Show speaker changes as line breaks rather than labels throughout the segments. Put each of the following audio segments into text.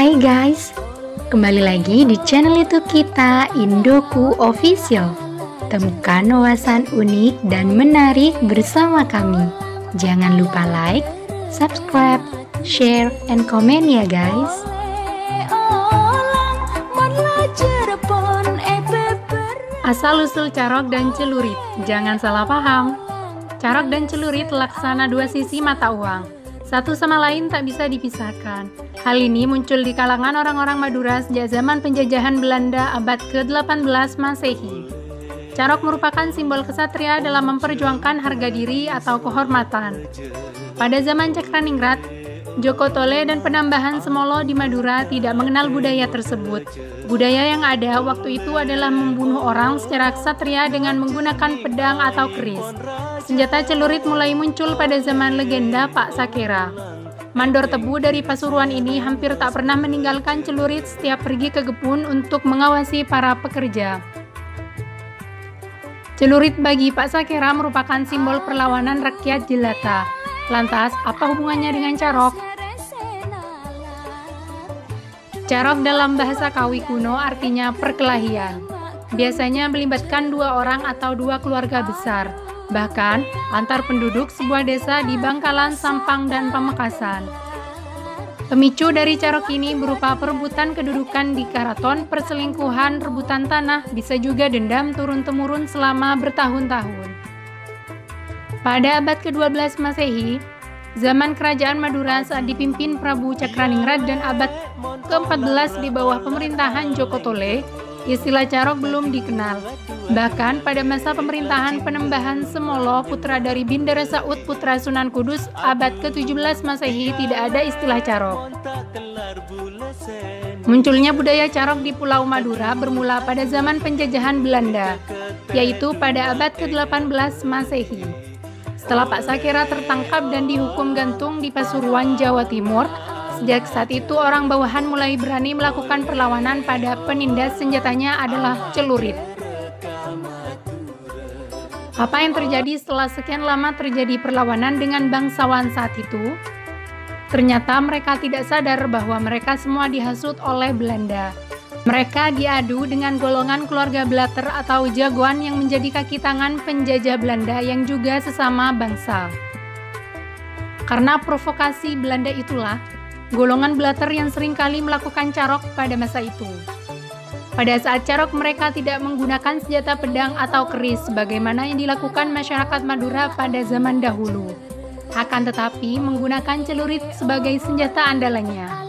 Hai guys, kembali lagi di channel YouTube kita Indoku Official. Temukan wawasan unik dan menarik bersama kami. Jangan lupa like, subscribe, share, and komen ya guys. Asal-usul carok dan celurit, jangan salah paham. Carok dan celurit laksana dua sisi mata uang. Satu sama lain tak bisa dipisahkan. Hal ini muncul di kalangan orang-orang Madura sejak zaman penjajahan Belanda abad ke-18 Masehi. Carok merupakan simbol kesatria dalam memperjuangkan harga diri atau kehormatan. Pada zaman Cakraningrat, Joko Tole dan penambahan Semolo di Madura tidak mengenal budaya tersebut. Budaya yang ada waktu itu adalah membunuh orang secara kesatria dengan menggunakan pedang atau keris. Senjata celurit mulai muncul pada zaman legenda Pak Sakera. Mandor tebu dari Pasuruan ini hampir tak pernah meninggalkan celurit setiap pergi ke kebun untuk mengawasi para pekerja. Celurit bagi Pak Sakera merupakan simbol perlawanan rakyat jelata. Lantas, apa hubungannya dengan carok? Carok dalam bahasa Kawi kuno artinya perkelahian. Biasanya melibatkan dua orang atau dua keluarga besar. Bahkan antar penduduk sebuah desa di Bangkalan, Sampang, dan Pamekasan. Pemicu dari carok ini berupa perebutan kedudukan di karaton, perselingkuhan, rebutan tanah, bisa juga dendam turun-temurun selama bertahun-tahun. Pada abad ke-12 Masehi, zaman kerajaan Madura saat dipimpin Prabu Cakraningrat dan abad ke-14 di bawah pemerintahan Joko Tole, istilah carok belum dikenal. Bahkan pada masa pemerintahan Penembahan Semolo, putra dari Bindara Saud, putra Sunan Kudus, abad ke-17 Masehi, tidak ada istilah carok. Munculnya budaya carok di Pulau Madura bermula pada zaman penjajahan Belanda, yaitu pada abad ke-18 Masehi. Setelah Pak Sakera tertangkap dan dihukum gantung di Pasuruan, Jawa Timur, sejak saat itu orang bawahan mulai berani melakukan perlawanan pada penindas senjatanya adalah celurit. Apa yang terjadi setelah sekian lama terjadi perlawanan dengan bangsawan saat itu? Ternyata mereka tidak sadar bahwa mereka semua dihasut oleh Belanda. Mereka diadu dengan golongan keluarga Blatter atau jagoan yang menjadi kaki tangan penjajah Belanda yang juga sesama bangsa. Karena provokasi Belanda itulah, golongan Blatter yang seringkali melakukan carok pada masa itu. Pada saat carok mereka tidak menggunakan senjata pedang atau keris sebagaimana yang dilakukan masyarakat Madura pada zaman dahulu. Akan tetapi menggunakan celurit sebagai senjata andalannya.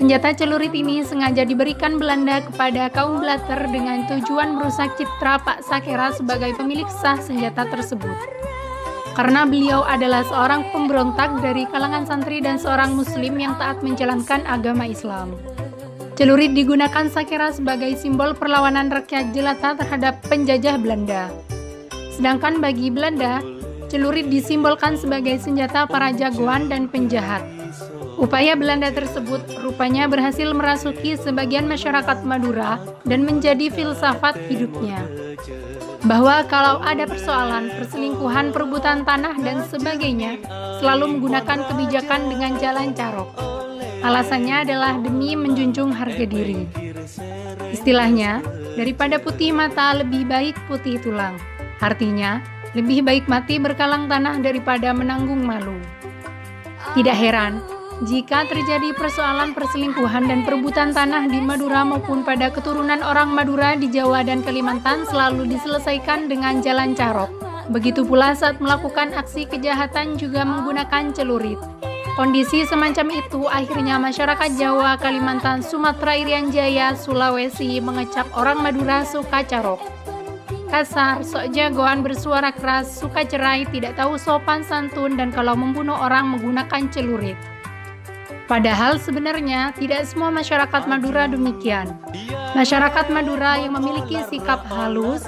Senjata celurit ini sengaja diberikan Belanda kepada kaum Blatter dengan tujuan merusak citra Pak Sakera sebagai pemilik sah senjata tersebut. Karena beliau adalah seorang pemberontak dari kalangan santri dan seorang muslim yang taat menjalankan agama Islam. Celurit digunakan Sakera sebagai simbol perlawanan rakyat jelata terhadap penjajah Belanda. Sedangkan bagi Belanda, celurit disimbolkan sebagai senjata para jagoan dan penjahat. Upaya Belanda tersebut rupanya berhasil merasuki sebagian masyarakat Madura dan menjadi filsafat hidupnya. Bahwa kalau ada persoalan, perselingkuhan, perebutan tanah, dan sebagainya, selalu menggunakan kebijakan dengan jalan carok. Alasannya adalah demi menjunjung harga diri. Istilahnya, daripada putih mata lebih baik putih tulang. Artinya, lebih baik mati berkalang tanah daripada menanggung malu. Tidak heran jika terjadi persoalan perselingkuhan dan perebutan tanah di Madura maupun pada keturunan orang Madura di Jawa dan Kalimantan selalu diselesaikan dengan jalan carok. Begitu pula saat melakukan aksi kejahatan juga menggunakan celurit. Kondisi semacam itu akhirnya masyarakat Jawa, Kalimantan, Sumatera, Irian Jaya, Sulawesi mengecap orang Madura suka carok. Kasar, sok jagoan, bersuara keras, suka cerai, tidak tahu sopan santun, dan kalau membunuh orang menggunakan celurit. Padahal sebenarnya tidak semua masyarakat Madura demikian. Masyarakat Madura yang memiliki sikap halus,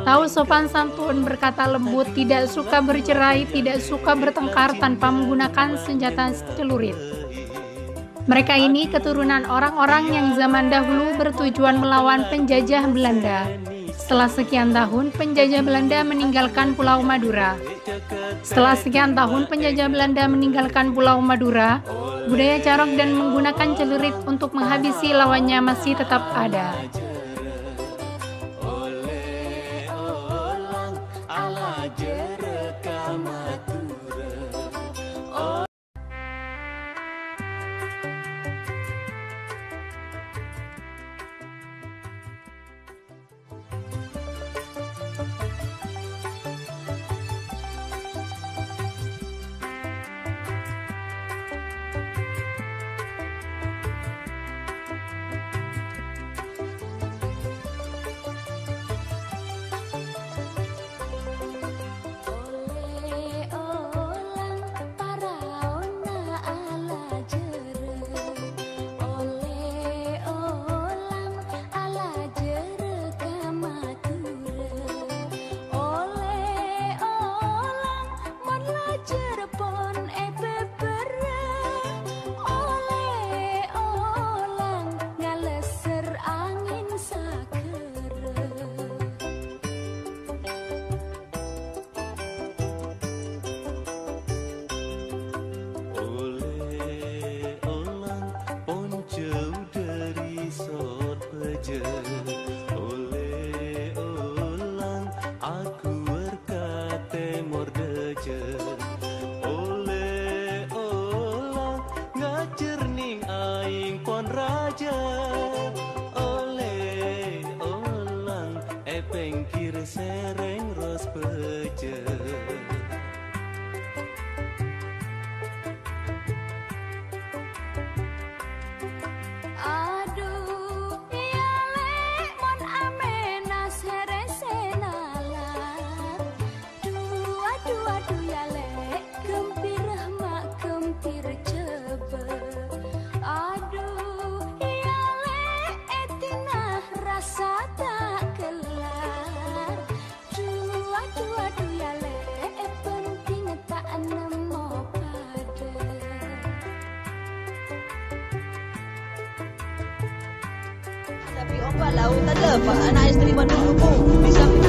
tahu sopan santun, berkata lembut, tidak suka bercerai, tidak suka bertengkar tanpa menggunakan senjata celurit. Mereka ini keturunan orang-orang yang zaman dahulu bertujuan melawan penjajah Belanda. Setelah sekian tahun, penjajah Belanda meninggalkan Pulau Madura. Setelah sekian tahun penjajah Belanda meninggalkan Pulau Madura, budaya carok dan menggunakan celurit untuk menghabisi lawannya masih tetap ada.
Sereng ros peje.
Aduh, ya lek mon amena sere senalar. Aduh ya lek gempir mak gempir cebe. Aduh, ya lek etina rasa tak kelar. Aduh ya lek penting tak nemu pada.
Tapi ombak laut ada pak anak istri Bandung Lumbung bisa